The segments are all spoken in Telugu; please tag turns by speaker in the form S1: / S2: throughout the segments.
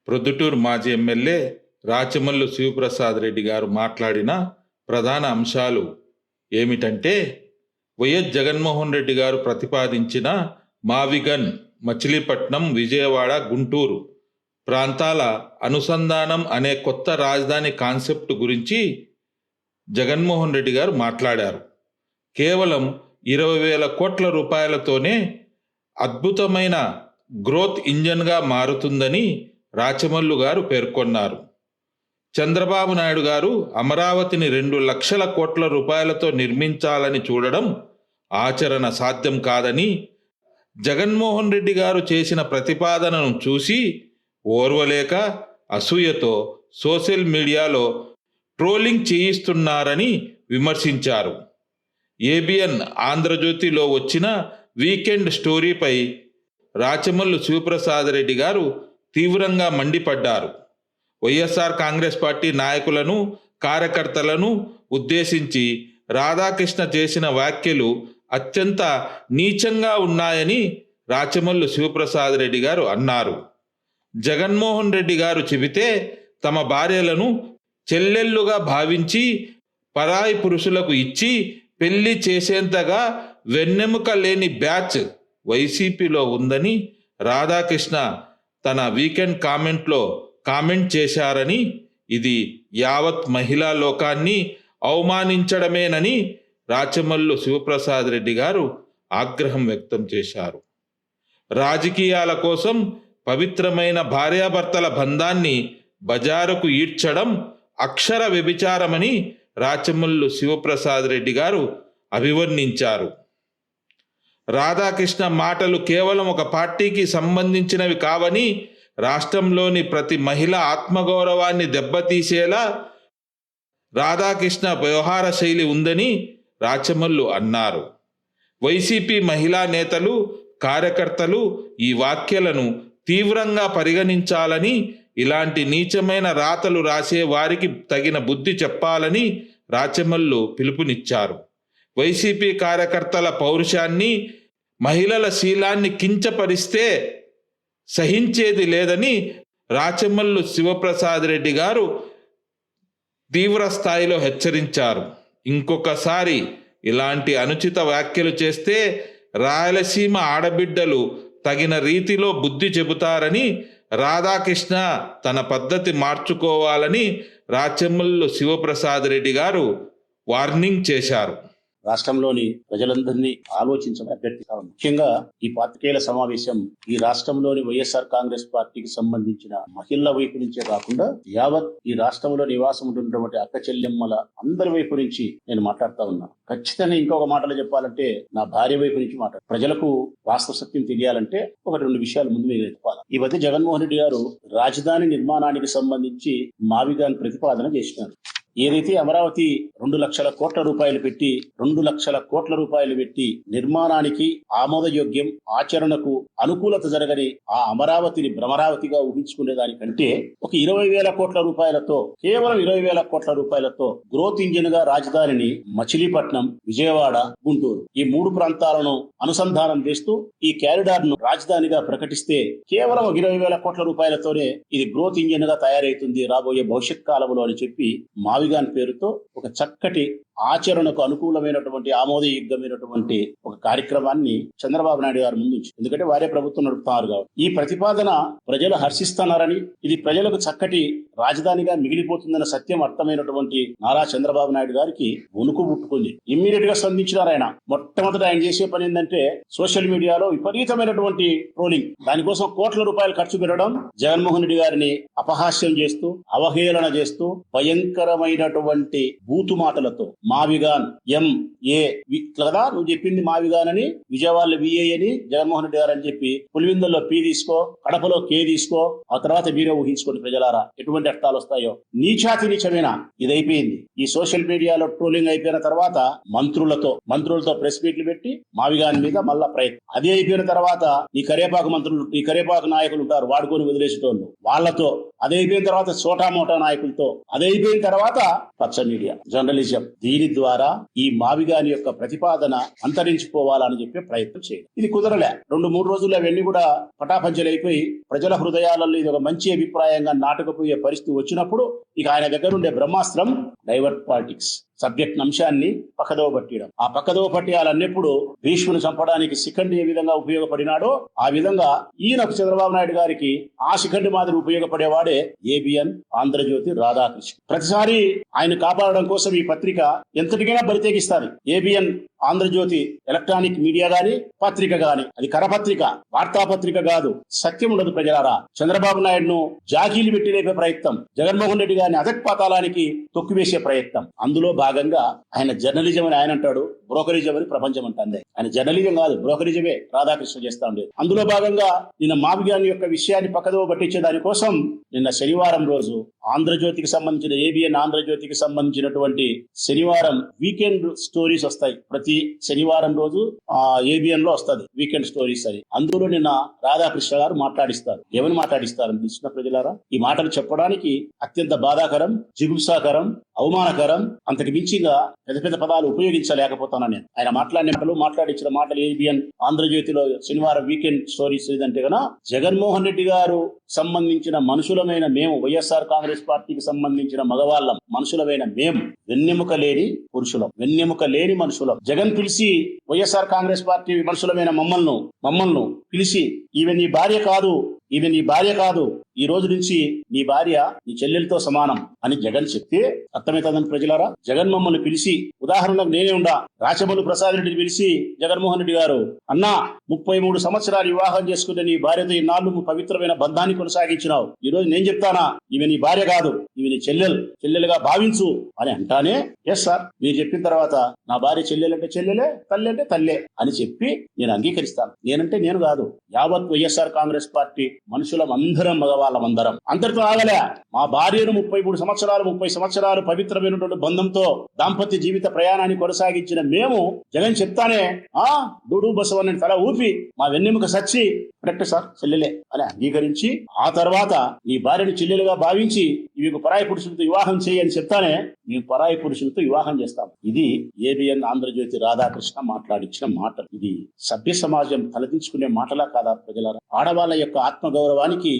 S1: ప్రొద్దుటూరు మాజీ ఎమ్మెల్యే రాచమల్లు శివప్రసాద్ రెడ్డి గారు మాట్లాడిన ప్రధాన అంశాలు ఏమిటంటే, వైఎస్ జగన్మోహన్ రెడ్డి గారు ప్రతిపాదించిన మావిగన్ మచిలీపట్నం, విజయవాడ, గుంటూరు ప్రాంతాల అనుసంధానం అనే కొత్త రాజధాని కాన్సెప్ట్ గురించి జగన్మోహన్ రెడ్డి గారు మాట్లాడారు. కేవలం 20,000 కోట్ల రూపాయలతోనే అద్భుతమైన గ్రోత్ ఇంజన్గా మారుతుందని రాచమల్లు గారు పేర్కొన్నారు. చంద్రబాబు నాయుడు గారు అమరావతిని 2 లక్షల కోట్ల రూపాయలతో నిర్మించాలని చూడడం ఆచరణ సాధ్యం కాదని, జగన్మోహన్ రెడ్డి గారు చేసిన ప్రతిపాదనను చూసి ఓర్వలేక అసూయతో సోషల్ మీడియాలో ట్రోలింగ్ చేయిస్తున్నారని విమర్శించారు. ఏబిఎన్ ఆంధ్రజ్యోతిలో వచ్చిన వీకెండ్ స్టోరీపై రాచమల్లు శివప్రసాద్ రెడ్డి గారు తీవ్రంగా మండిపడ్డారు. వైఎస్ఆర్ కాంగ్రెస్ పార్టీ నాయకులను, కార్యకర్తలను ఉద్దేశించి రాధాకృష్ణ చేసిన వ్యాఖ్యలు అత్యంత నీచంగా ఉన్నాయని రాచమల్లు శివప్రసాద్ రెడ్డి గారు అన్నారు. జగన్మోహన్ రెడ్డి గారు చెబితే తమ భార్యలను చెల్లెళ్ళుగా భావించి పరాయి పురుషులకు ఇచ్చి పెళ్లి చేసేంతగా వెన్నెముక లేని బ్యాచ్ వైసీపీలో ఉందని రాధాకృష్ణ తన వీకెండ్ కామెంట్లో కామెంట్ చేశారని, ఇది యావత్ మహిళా లోకాన్ని అవమానించడమేనని రాచమల్లు శివప్రసాద్ రెడ్డి గారు ఆగ్రహం వ్యక్తం చేశారు. రాజకీయాల కోసం పవిత్రమైన భార్యాభర్తల బంధాన్ని బజారుకు ఈడ్చడం అక్షర వ్యభిచారమని రాచమల్లు శివప్రసాద్ రెడ్డి గారు అభివర్ణించారు. రాధాకృష్ణ మాటలు కేవలం ఒక పార్టీకి సంబంధించినవి కావని, రాష్ట్రంలోని ప్రతి మహిళ ఆత్మగౌరవాన్ని దెబ్బతీసేలా రాధాకృష్ణ వ్యవహార శైలి ఉందని రాచమల్లు అన్నారు. వైసీపీ మహిళా నేతలు, కార్యకర్తలు ఈ వ్యాఖ్యలను తీవ్రంగా పరిగణించాలని, ఇలాంటి నీచమైన రాతలు రాసే వారికి తగిన బుద్ధి చెప్పాలని రాచమల్లు పిలుపునిచ్చారు. వైసీపీ కార్యకర్తల పౌరుషాన్ని, మహిళల శీలాన్ని కించపరిస్తే సహించేది లేదని రాచమల్లు శివప్రసాద్ రెడ్డి గారు తీవ్ర స్థాయిలో హెచ్చరించారు. ఇంకొకసారి ఇలాంటి అనుచిత వ్యాఖ్యలు చేస్తే రాయలసీమ ఆడబిడ్డలు తగిన రీతిలో బుద్ధి చెబుతారని, రాధాకృష్ణ తన పద్ధతి మార్చుకోవాలని రాచమల్లు శివప్రసాద్ రెడ్డి గారు వార్నింగ్ చేశారు.
S2: రాష్ట్రంలోని ప్రజలందరినీ ఆలోచించమని అభ్యర్థిస్తా ఉన్నాం. ముఖ్యంగా ఈ పాత్రికేయుల సమావేశం ఈ రాష్ట్రంలోని వైఎస్ఆర్ కాంగ్రెస్ పార్టీకి సంబంధించిన మహిళల వైపు నుంచే కాకుండా యావత్ ఈ రాష్ట్రంలో నివాసం ఉంటున్నటువంటి అక్క చెల్లెమ్మల అందరి వైపు నుంచి నేను మాట్లాడుతా ఉన్నా. ఖచ్చితంగా ఇంకొక మాటలు చెప్పాలంటే నా భార్య వైపు నుంచి మాట్లాడు. ప్రజలకు వాస్తవ సత్యం తెలియాలంటే ఒక 2 విషయాలు ముందు మీరు చెప్పాలి. ఈ మధ్య జగన్మోహన్ రెడ్డి గారు రాజధాని నిర్మాణానికి సంబంధించి మావిగాన్ ప్రతిపాదన చేసినారు. ఏదైతే అమరావతి 2 లక్షల కోట్ల రూపాయలు పెట్టి 2 లక్షల కోట్ల రూపాయలు పెట్టి నిర్మాణానికి ఆమోదయోగ్యం, ఆచరణకు అనుకూలత జరగని ఆ అమరావతిని భ్రమరావతిగా ఊహించుకునే దానికంటే ఒక 20,000 కోట్ల రూపాయలతో, కేవలం 20,000 కోట్ల రూపాయలతో గ్రోత్ ఇంజిన్ గా రాజధానిని మచిలీపట్నం, విజయవాడ, గుంటూరు ఈ 3 ప్రాంతాలను అనుసంధానం చేస్తూ ఈ క్యారిడార్ ను రాజధానిగా ప్రకటిస్తే కేవలం 20,000 కోట్ల రూపాయలతోనే ఇది గ్రోత్ ఇంజిన్ గా తయారైతుంది రాబోయే భవిష్యత్ కాలంలో అని చెప్పి మావిగాన్ పేరుతో ఒక చక్కటి ఆచరణకు అనుకూలమైనటువంటి ఆమోదయోగ్యమైనటువంటి ఒక కార్యక్రమాన్ని చంద్రబాబు నాయుడు గారు ముందు ఉంచి, ఎందుకంటే వారే ప్రభుత్వం నడుపుతున్నారు కాబట్టి ఈ ప్రతిపాదన ప్రజలు హర్షిస్తున్నారని, ఇది ప్రజలకు చక్కటి రాజధానిగా మిగిలిపోతుందన్న సత్యం అర్థమైనటువంటి నారా చంద్రబాబు నాయుడు గారికి వణుకు పుట్టుకుంది. ఇమ్మీడియట్ గా స్పందించినారు ఆయన. మొట్టమొదట ఆయన చేసే పని ఏంటంటే సోషల్ మీడియాలో విపరీతమైనటువంటి ట్రోలింగ్, దానికోసం కోట్ల రూపాయలు ఖర్చు పెట్టడం, జగన్మోహన్ రెడ్డి గారిని అపహాస్యం చేస్తూ, అవహేళన చేస్తూ, భయంకరమైనటువంటి బూతు మాటలతో మావిగాన్ MA కదా నువ్వు చెప్పింది మావిగాన్ అని, విజయవాడలో VA అని జగన్మోహన్ రెడ్డి గారు అని చెప్పి, పులివిందుల్లో P తీసుకో, కడపలో K తీసుకో, ఆ తర్వాత మీరే ఊహించుకోండి ప్రజలారా ఎటువంటి అర్థాలు వస్తాయో. నీచాతి నీచమైన ఇది అయిపోయింది. ఈ సోషల్ మీడియాలో ట్రోలింగ్ అయిపోయిన తర్వాత మంత్రులతో ప్రెస్ మీట్లు పెట్టి మావిగాన్ మీద మళ్ళా ప్రయత్నం. అది అయిపోయిన తర్వాత ఈ కరేపాకు మంత్రులు, ఈ కరేపాకు నాయకులు ఉంటారు వాడుకొని వదిలేసేటోళ్ళు, వాళ్లతో అదైపోయిన తర్వాత చోటా మోటా నాయకులతో, అదైపోయిన తర్వాత పచ్చ మీడియా జర్నలిజం. దీని ద్వారా ఈ మావిగాని యొక్క ప్రతిపాదన అంతరించిపోవాలని చెప్పే ప్రయత్నం చేయాలి. ఇది కుదరలే. 2-3 రోజుల్లో అవన్నీ కూడా పటాపంచలైపోయి ప్రజల హృదయాలలో ఇది ఒక మంచి అభిప్రాయంగా నాటకపోయే పరిస్థితి వచ్చినప్పుడు ఇక ఆయన దగ్గర ఉండే బ్రహ్మాస్త్రం డైవర్ట్ పాలిటిక్స్, సబ్జెక్ట్ అంశాన్ని పక్కదోవ పట్టియడం. ఆ పక్కదోవ పట్టియాలన్నప్పుడు భీష్ముని చంపడానికి శిఖండి ఏ విధంగా ఉపయోగపడినాడో ఆ విధంగా ఈయనకు చంద్రబాబు నాయుడు గారికి ఆ శిఖండి మాదిరి ఉపయోగపడేవాడే ఏబిఎన్ ఆంధ్రజ్యోతి రాధాకృష్ణ. ప్రతిసారి ఆయన కాపాడడం కోసం ఈ పత్రిక ఎంతటికైనా బరితెగిస్తారు. ఏబిఎన్ ఆంధ్రజ్యోతి ఎలక్ట్రానిక్ మీడియా గాని పత్రిక గాని అది కరపత్రిక, వార్తాపత్రిక కాదు. సత్యం ఉండదు ప్రజలారా. చంద్రబాబు నాయుడును జాకీలు పెట్టి లేపే ప్రయత్నం, జగన్మోహన్ రెడ్డి గారిని అధక్పాతాలానికి తొక్కివేసే ప్రయత్నం. అందులో భాగంగా ఆయన జర్నలిజం అని ఆయన అంటాడు, బ్రోకరిజం అని ప్రపంచం అంటుంది. ఆయన జర్నలిజం కాదు, బ్రోకరిజమే రాధాకృష్ణ చేస్తా ఉండేది. అందులో భాగంగా నిన్న మావిగాని యొక్క విషయాన్ని పక్కదోవ పట్టించే దానికోసం నిన్న శనివారం రోజు ఆంధ్రజ్యోతికి సంబంధించిన ఏబిఎన్ ఆంధ్రజ్యోతికి సంబంధించినటువంటి శనివారం వీకెండ్ స్టోరీస్ వస్తాయి. ప్రతి శనివారం రోజు ఏబిఎన్ లో వస్తుంది వీకెండ్ స్టోరీస్ అని. అందులో నిన్న రాధాకృష్ణ గారు మాట్లాడిస్తారు. ఏమని మాట్లాడిస్తారు తెలిసిన ప్రజలారా? ఈ మాటలు చెప్పడానికి అత్యంత బాధాకరం, జిగుప్సాకరం, అవమానకరం, అంతకు మించిగా పెద్ద పెద్ద పదాలు ఉపయోగించలేకపోతాను నేను. ఆయన మాట్లాడించిన మాటలు ఏబిఎన్ ఆంధ్రజ్యోతిలో శనివారం వీకెండ్ స్టోరీస్ ఏదంటే గన జగన్మోహన్ రెడ్డి గారు సంబంధించిన మనుషులమైన మేము, వైఎస్ఆర్ కాంగ్రెస్ పార్టీకి సంబంధించిన మగవాళ్ళం, మనుషులమైన మేము వెన్నెముక లేని పురుషులం, వెన్నెముక లేని మనుషులం. జగన్ పిలిచి వైఎస్ఆర్ కాంగ్రెస్ పార్టీ మనుషులమైన మమ్మల్ని పిలిచి ఈమె నీ భార్య కాదు, ఈమె నీ భార్య కాదు, ఈ రోజు నుంచి నీ భార్య నీ చెల్లెలతో సమానం అని జగన్ చెప్తే అర్థమవుతుందని ప్రజలారా. జగన్ మమ్మల్ని పిలిచి, ఉదాహరణకు నేనే ఉండా, రాచమల్లు ప్రసాద్ రెడ్డిని పిలిచి జగన్మోహన్ రెడ్డి గారు, అన్నా 33 సంవత్సరాలు వివాహం చేసుకునే నీ భార్యతో ఇన్నాళ్ళు పవిత్రమైన బంధాన్ని కొనసాగించినావు, ఈ రోజు నేను చెప్తానా ఈమె నీ భార్య కాదు, ఈమె నీ చెల్లెలుగా భావించు అని అంటానే, ఎస్ సార్ మీరు చెప్పిన తర్వాత నా భార్య చెల్లెలంటే చెల్లెలే, తల్లి అంటే తల్లే అని చెప్పి నేను అంగీకరిస్తాను. నేనంటే నేను కాదు, యావత్ వైఎస్ఆర్ కాంగ్రెస్ పార్టీ మనుషులం అందరం, మగవాళ్ళమందరం. అంతటితో ఆగలే. మా భార్యను 30 సంవత్సరాలు పవిత్రమైనటువంటి బంధంతో దాంపత్య జీవిత ప్రయాణాన్ని కొనసాగించిన మేము జగన్ చెప్తానే డూడు బసవని తల ఊపి మా వెన్నెముక సచ్చి కరెక్ట్ సార్ చెల్లెలే అని అంగీకరించి, ఆ తర్వాత నీ భార్యను చెల్లెలుగా భావించి ఇవి పరాయి పురుషులతో వివాహం చేయని చెప్తానే మేము పరాయి పురుషులతో వివాహం చేస్తాం. ఇది ఏబిఎన్ ఆంధ్రజ్యోతి రాధాకృష్ణ మాట్లాడించిన మాటలు. ఇది సభ్య సమాజం తలదించుకునే మాటలా కాదా ప్రజలారా? ఆడవాళ్ళ యొక్క ఆత్మగౌరవానికి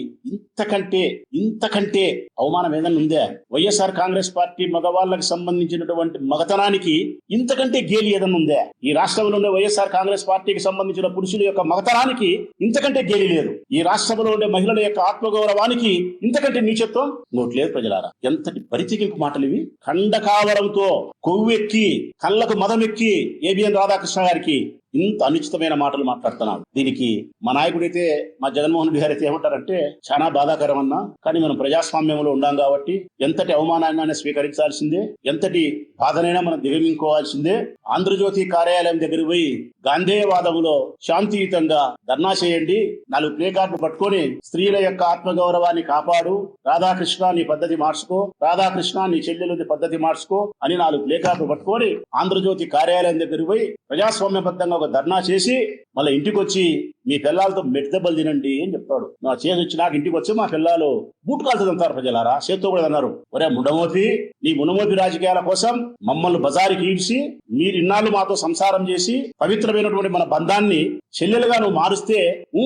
S2: ఇంతకంటే అవమానం ఏదైనా ఉందే? వైఎస్ఆర్ కాంగ్రెస్ పార్టీ మగవాళ్ళకి సంబంధించినటువంటి మగతనానికి ఇంతకంటే గేలి ఏదైనా ఉందే? ఈ రాష్ట్రంలో ఉండే వైఎస్ఆర్ కాంగ్రెస్ పార్టీకి సంబంధించిన పురుషుల యొక్క మగతనానికి ఇంతకంటే గేలి లేదు. ఈ రాష్ట్రంలో ఉండే మహిళల యొక్క ఆత్మగౌరవానికి ఇంతకంటే నీచత్వం నోట్లేదు ప్రజలారా. ఎంతటి బరితెగింపు మాటలు ఇవి! ఖండకావరంతో కొవ్వెక్కి కళ్ళకు మదమెక్కి ఏబిఎన్ రాధాకృష్ణ గారికి ఇంత అనుచితమైన మాటలు మాట్లాడుతున్నాడు. దీనికి మా నాయకుడైతే, మా జగన్మోహన్ రెడ్డి గారు అయితే ఏమంటారంటే, చాలా బాధాకరం అన్నా, కానీ మనం ప్రజాస్వామ్యంలో ఉన్నాం కాబట్టి ఎంతటి అవమానాన్ని స్వీకరించాల్సిందే, ఎంతటి బాధనైనా మనం దిగమించుకోవాల్సిందే. ఆంధ్రజ్యోతి కార్యాలయం దగ్గర పోయి గాంధేయవాదములో శాంతియుతంగా ధర్నా చేయండి, 4 ప్లే కార్డులు పట్టుకొని స్త్రీల యొక్క ఆత్మగౌరవాన్ని కాపాడు, రాధాకృష్ణ నీ పద్ధతి మార్చుకో, రాధాకృష్ణ నీ చెల్లెలు పద్ధతి మార్చుకో అని 4 ప్లే కార్డులు పట్టుకొని ఆంధ్రజ్యోతి కార్యాలయం దగ్గర పోయి ప్రజాస్వామ్యబద్ధంగా ఒక ధర్నా చేసి మళ్ళీ ఇంటికి వచ్చి మీ పిల్లలతో మెట్టుదెబ్బలు తినండి అని చెప్తాడు. నా చేసి వచ్చి నాకు ఇంటికి వచ్చి మా పిల్లలు బూట్ కాల్చుది అంటారు ప్రజలారా, చేత్తో కూడా అన్నారు. ఒరే ముండమోపి, నీ మునమోపి రాజకీయాల కోసం మమ్మల్ని బజారుకి ఈడ్చి మీరు ఇన్నాళ్ళు మాతో సంసారం చేసి పవిత్రమైనటువంటి మన బంధాన్ని చెల్లెలుగా నువ్వు మారుస్తే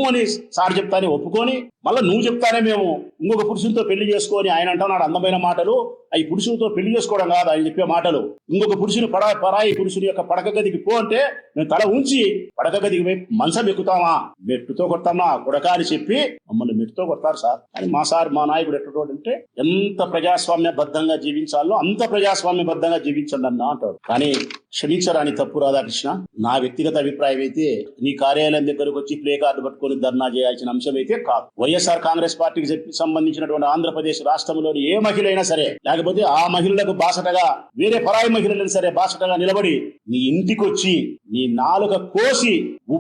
S2: అని సార్ చెప్తానే ఒప్పుకొని మళ్ళీ నువ్వు చెప్తానే మేము ఇంకొక పురుషులతో పెళ్లి చేసుకొని, ఆయన అంటున్నాడు అందమైన మాటలు, అవి పురుషులతో పెళ్లి చేసుకోవడం కాదు ఆయన చెప్పే మాటలు. ఇంకొక పురుషుని పరాయి పురుషుని యొక్క పడక గదికి పో అంటే మేము తల ఉంచి పడక గదికి పోయి మంచం ఎక్కుతామా, మెట్టుతో కొడతామా కొడక అని చెప్పి మమ్మల్ని మెట్టుతో కొడతారు సార్. అని మా నాయకుడు ఎట్లంటే ఎంత ప్రజాస్వామ్యబద్ధంగా జీవించాలో అంత ప్రజాస్వామ్యబద్ధంగా జీవించండి అన్న అంటాడు. కానీ క్షమించరాని తప్పు రాధాకృష్ణ, నా వ్యక్తిగత అభిప్రాయం అయితే నీ కార్యాలయం దగ్గరకు వచ్చి ప్లే కార్డు పట్టుకొని ధర్నా చేయాల్సిన అంశం అయితే కాదు. వైఎస్ఆర్ కాంగ్రెస్ పార్టీకి సంబంధించినటువంటి ఆంధ్రప్రదేశ్ రాష్ట్రంలోని ఏ మహిళ అయినా సరే, లేకపోతే ఆ మహిళలకు బాసటగా వేరే పరాయి మహిళలను సరే బాసటగా నిలబడి నీ ఇంటికి వచ్చి నీ నాలుక కోసి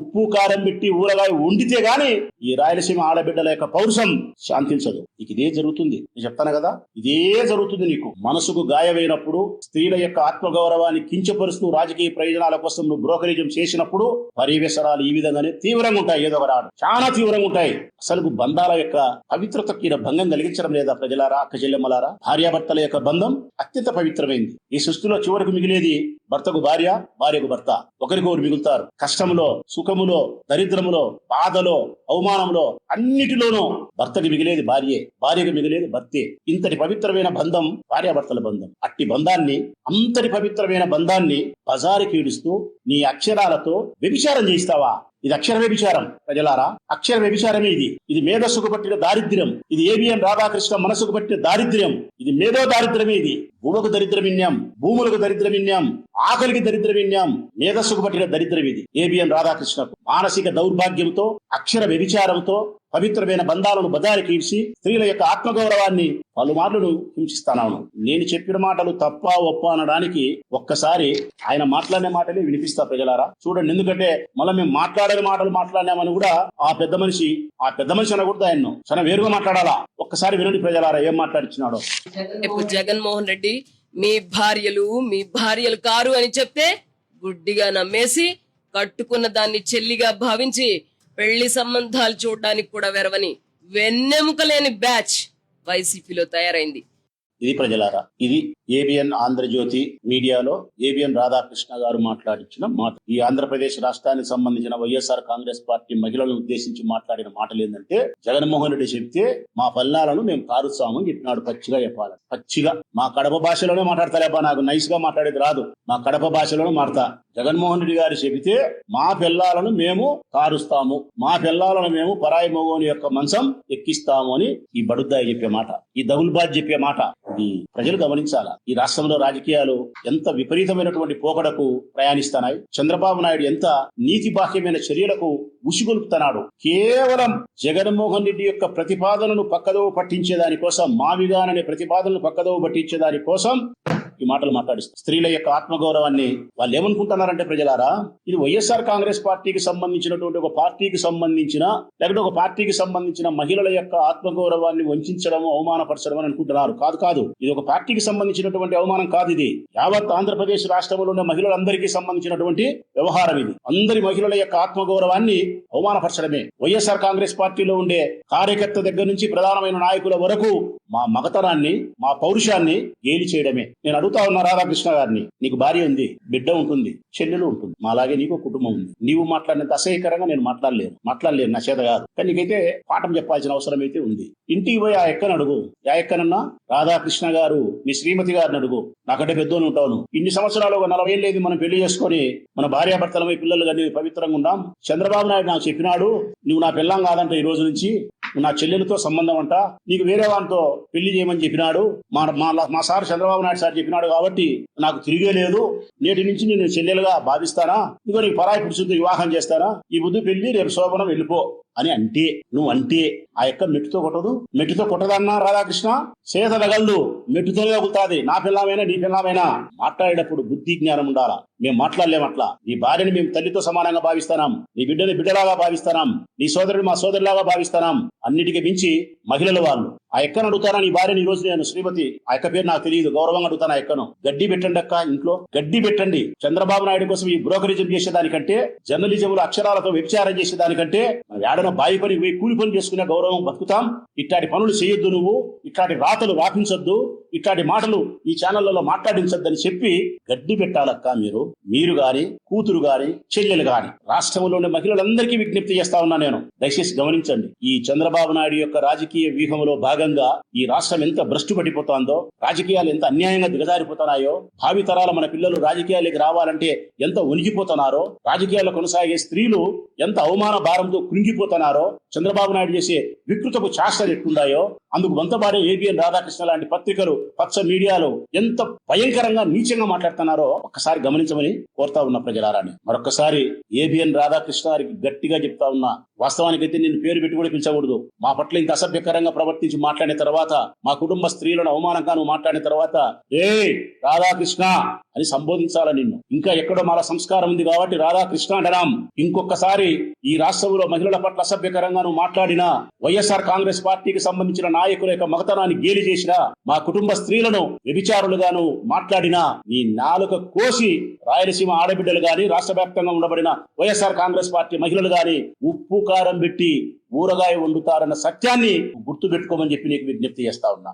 S2: ఉప్పు కారం పెట్టి ఊరగాయ వండితే గాని ఈ రాయలసీమ ఆడబిడ్డల యొక్క పౌరుషం శాంతించదు. నీకు ఇదే జరుగుతుంది, నేను చెప్తాను కదా, ఇదే జరుగుతుంది. నీకు మనసుకు గాయమైనప్పుడు, స్త్రీల యొక్క ఆత్మగౌరవాన్ని కించపరుస్తూ రాజకీయ ప్రయోజనాల కోసం నువ్వు బ్రోకరేజం చేసినప్పుడు పర్యవసనాలు ఈ విధంగానే తీవ్రంగా ఉంటాయి. ఏదో ఒక రాడు చాలా తీవ్రంగా ఉంటాయి. అసలు బంధాల యొక్క పవిత్రతకి భంగం కలిగించడం లేదా ప్రజలారా, అక్క చెల్లెమ్మలారా? భార్యాభర్తల యొక్క బంధం అత్యంత పవిత్రమైంది. ఈ సృష్టిలో చివరకు మిగిలేది భర్తకు భార్య, భార్యకు భర్త. ఒకరికొకరు మిగులుతారు. కష్టములో, సుఖములో, దరిద్రములో, బాధలో, అవమానంలో, అన్నిటిలోనూ భర్తకి మిగిలేది భార్యే, భార్యకు మిగిలేది భర్తే. ఇంతటి పవిత్రమైన బంధం భార్యాభర్తల బంధం. అట్టి బంధాన్ని, అంతటి పవిత్రమైన బంధాన్ని బజారుకి ఈడుస్తూ నీ అక్షరాలతో వ్యభిచారం చేయిస్తావా? ఇది అక్షర వ్యభిచారం ప్రజలారా, అక్షర వ్యభిచారమే ఇది. ఇది మేధస్సుకు పట్టిన దారిద్ర్యం. ఇది ఏబిఎన్ రాధాకృష్ణ మనసుకు పట్టిన దారిద్ర్యం. ఇది మేధో దారిద్ర్యమే. ఇది భూములకు దరిద్రమిన్యాం, భూములకు దరిద్రమిన్యాం, ఆకలికి దరిద్రమిన్యాం, మేధస్సుకు పట్టిన దరిద్రం ఇది ఏబిఎన్ రాధాకృష్ణకు. మానసిక దౌర్భాగ్యంతో, అక్షర వ్యభిచారంతో పవిత్రమైన బంధాలను బజారుకి ఈడ్చి స్త్రీల యొక్క ఆత్మగౌరవాన్ని పలుమార్లు హింసిస్తాను. నేను చెప్పిన మాటలు తప్ప ఒప్ప అనడానికి ఒక్కసారి ఆయన మాట్లాడిన మాటలే వినిపిస్తా ప్రజలారా, చూడండి. ఎందుకంటే మళ్ళీ మేము మాట్లాడని మాటలు మాట్లాడినామని కూడా ఆ పెద్ద మనిషి అనకూడదు, ఆయన్ను చాలా వేరుగా మాట్లాడాలా. ఒక్కసారి వినండి ప్రజలారా ఏం మాట్లాడిచ్చినాడో.
S3: ఇప్పుడు జగన్మోహన్ రెడ్డి మీ భార్యలు కారు అని చెప్తే గుడ్డిగా నమ్మేసి కట్టుకున్న దాన్ని చెల్లిగా భావించి పెళ్లి సంబంధాలు చూడడానికి కూడా వెరవని వెన్నెముకలేని బ్యాచ్ వైసీపీలో తయారైంది.
S2: ఇది ప్రజలారా, ఇది ఏబిఎన్ ఆంధ్రజ్యోతి మీడియాలో ఏబిఎన్ రాధాకృష్ణ గారు మాట్లాడించిన మాట. ఈ ఆంధ్రప్రదేశ్ రాష్ట్రానికి సంబంధించిన వైఎస్ఆర్ కాంగ్రెస్ పార్టీ మహిళలను ఉద్దేశించి మాట్లాడిన మాటలు ఏంటంటే, జగన్మోహన్ రెడ్డి చెప్తే మా పల్లాలను మేము కారుస్తామని చెప్పినాడు. పచ్చిగా చెప్పాలి, పచ్చిగా మా కడప భాషలోనే మాట్లాడతారేపా, నాకు నైస్ గా మాట్లాడేది రాదు, మా కడప భాషలోనే మాడతా. జగన్మోహన్ రెడ్డి గారు చెబితే మా పిల్లాలను మేము కారుస్తాము, మా పిల్లాలను మేము పరాయి మగోని యొక్క మంచం ఎక్కిస్తాము అని ఈ బడుద్దాయి చెప్పే మాట, ఈ దగుల్బాద్ చెప్పే మాట. ఇది ప్రజలు గమనించాలా. ఈ రాష్ట్రంలో రాజకీయాలు ఎంత విపరీతమైనటువంటి పోకడకు ప్రయాణిస్తున్నాయి. చంద్రబాబు నాయుడు ఎంత నీతి బాహ్యమైన చర్యలకు ఉసిగొలుపుతున్నాడు. కేవలం జగన్మోహన్ రెడ్డి యొక్క ప్రతిపాదనను పక్కదోవ పట్టించేదాని కోసం, మా విధానం అనే ప్రతిపాదనను పక్కదోవ పట్టించేదాని కోసం ఈ మాటలు మాట్లాడిస్తారు. స్త్రీల యొక్క ఆత్మగౌరవాన్ని వాళ్ళు ఏమనుకుంటున్నారంటే ప్రజలారా, ఇది వైఎస్ఆర్ కాంగ్రెస్ పార్టీకి సంబంధించినటువంటి ఒక పార్టీకి సంబంధించిన, లేకపోతే ఒక పార్టీకి సంబంధించిన మహిళల యొక్క ఆత్మగౌరవాన్ని వంచడం, అవమానపరచడం అని అనుకుంటున్నారు. కాదు, ఇది ఒక పార్టీకి సంబంధించినటువంటి అవమానం కాదు. ఇది యావత్ ఆంధ్రప్రదేశ్ రాష్ట్రంలో ఉన్న మహిళలందరికీ సంబంధించినటువంటి వ్యవహారం. ఇది అందరి మహిళల యొక్క ఆత్మగౌరవాన్ని అవమానపరచడమే. వైఎస్ఆర్ కాంగ్రెస్ పార్టీలో ఉండే కార్యకర్త దగ్గర నుంచి ప్రధానమైన నాయకుల వరకు మా మగతనాన్ని, మా పౌరుషాన్ని గేలి చేయడమే. నేను అడుగుతా ఉన్నా రాధాకృష్ణ గారిని, నీకు భార్య ఉంది, బిడ్డ ఉంటుంది, చెల్లెలు ఉంటుంది, మాలాగే నీకు కుటుంబం ఉంది. నీవు మాట్లాడినంత అసహ్యకరంగా నేను మాట్లాడలేను, నా చేత కాదు. కానీ నీకైతే పాఠం చెప్పాల్సిన అవసరం అయితే ఉంది. ఇంటికి పోయి ఆ ఎక్కని అడుగు, ఎక్కనన్నా రాధాకృష్ణ గారు మీ శ్రీమతి గారిని అడుగు, నాకంటే పెద్దోని ఉంటాను. ఇన్ని సంవత్సరాలు, ఒక 40 ఏళ్ళు లేదు మనం పెళ్లి చేసుకొని మన భార్యాభర్తలమై పిల్లలు కానీ పవిత్రంగా ఉండాం. చంద్రబాబు నాయుడు నాకు చెప్పినాడు, నువ్వు నా పిల్లం కాదంట, ఈ రోజు నుంచి నా చెల్లెలతో సంబంధం అంట, నీకు వేరే వారితో పెళ్లి చేయమని చెప్పినాడు. మా సార్ చంద్రబాబు నాయుడు సార్ చెప్పినాడు కాబట్టి నాకు తిరిగే లేదు. నేటి నుంచి నేను చెల్లెలుగా భావిస్తానా, ఇదిగో నీకు పరాయి పురుషులతో వివాహం చేస్తానా, ఈ బుద్ధి పెళ్లి రేపు శోభనం వెళ్ళిపో అని అంటే, నువ్వు అంటే ఆ యొక్క మెట్టుతో కొట్టదు. మెట్టుతో కొట్టదన్నా రాధాకృష్ణ, చేత తగలదు, మెట్టుతోనే తగులుతాది. నా పిల్లమైనా నీ పిల్లమైనా మాట్లాడేటప్పుడు బుద్ధి జ్ఞానం ఉండాలా. మేము మాట్లాడలేమట్లా. నీ భార్యని మేము తల్లితో సమానంగా భావిస్తున్నాం, నీ బిడ్డని బిడ్డలాగా భావిస్తున్నాం, నీ సోదరుడు మా సోదరులాగా భావిస్తున్నాం. అన్నిటికీ మించి మహిళలు వాళ్ళు. ఆ ఎక్కను అడుగుతానా నీ భార్యని, ఈ రోజు నేను శ్రీమతి, ఆ యొక్క పేరు నాకు తెలియదు, గౌరవంగా అడుగుతాను. ఆ ఎక్కను గడ్డి పెట్టండి అక్క, ఇంట్లో గడ్డి పెట్టండి. చంద్రబాబు నాయుడు కోసం ఈ బ్రోకరిజం చేసేదానికంటే, జర్నలిజంలో అక్షరాలతో వ్యభిచారం చేసేదానికంటే ఏడన బాయి పని పోయి కూలి పని చేసుకునే గౌరవం బతుకుతాం. ఇట్లాంటి పనులు చేయొద్దు, నువ్వు ఇట్లాంటి రాతలు రాపించొద్దు, ఇట్లాంటి మాటలు ఈ ఛానళ్లలో మాట్లాడించొద్దని చెప్పి గడ్డి పెట్టాలక్క. మీరు గాని, కూతురు గాని, చెల్లెలు గాని, రాష్ట్రంలోని మహిళలందరికీ విజ్ఞప్తి చేస్తా ఉన్నా నేను. దయచేసి గమనించండి. ఈ చంద్రబాబు నాయుడు యొక్క రాజకీయ వ్యూహంలో భాగంగా ఈ రాష్ట్రం ఎంత భ్రష్టు పడిపోతుందో, రాజకీయాలు ఎంత అన్యాయంగా దిగజారిపోతున్నాయో, భావితరాల మన పిల్లలు రాజకీయాలకు రావాలంటే ఎంత ఉనికిపోతున్నారో, రాజకీయాల్లో కొనసాగే స్త్రీలు ఎంత అవమాన భారంతో కృంగిపోతున్నారో, చంద్రబాబు నాయుడు చేసే వికృతపు చాష్టలు ఎట్లున్నాయో, అందుకు వంతబాడే ఏబిఎన్ రాధాకృష్ణ లాంటి పత్రికలు పచ్చ మీడియాలో ఎంత భయంకరంగా నీచంగా మాట్లాడుతున్నారో ఒక్కసారి గమనించమని కోరుతా ఉన్న ప్రజలారాని. మరొక్కసారి ఏబిఎన్ రాధాకృష్ణ గారికి గట్టిగా చెప్తా ఉన్నా, వాస్తవానికైతే నిన్ను పేరు పెట్టి కూడా పిలిచకూడదు. మా పట్ల ఇంత అసభ్యకరంగా ప్రవర్తించి మాట్లాడిన తర్వాత, మా కుటుంబ స్త్రీలను అవమానంగా నువ్వు మాట్లాడిన తర్వాత ఏ రాధాకృష్ణ అని సంబోధించాల నిన్ను. ఇంకా ఎక్కడో మన సంస్కారం ఉంది కాబట్టి రాధాకృష్ణ అంటరాం. ఇంకొకసారి ఈ రాష్ట్రంలో మహిళల పట్ల అసభ్యకరంగా నువ్వు మాట్లాడినా, వైఎస్ఆర్ కాంగ్రెస్ పార్టీకి సంబంధించిన నాయకుల యొక్క మగతనాన్ని గేలి చేసినా, మా కుటుంబ స్త్రీలను వ్యభిచారులుగాను మాట్లాడినా నీ నాలుక కోసి రాయలసీమ ఆడబిడ్డలు గాని, రాష్ట్ర వ్యాప్తంగా ఉండబడిన వైఎస్ఆర్ కాంగ్రెస్ పార్టీ మహిళలు గాని ఉప్పు కారం పెట్టి ఊరగాయ వండుతారన్న సత్యాన్ని గుర్తు పెట్టుకోమని చెప్పి నీకు విజ్ఞప్తి చేస్తా ఉన్నా.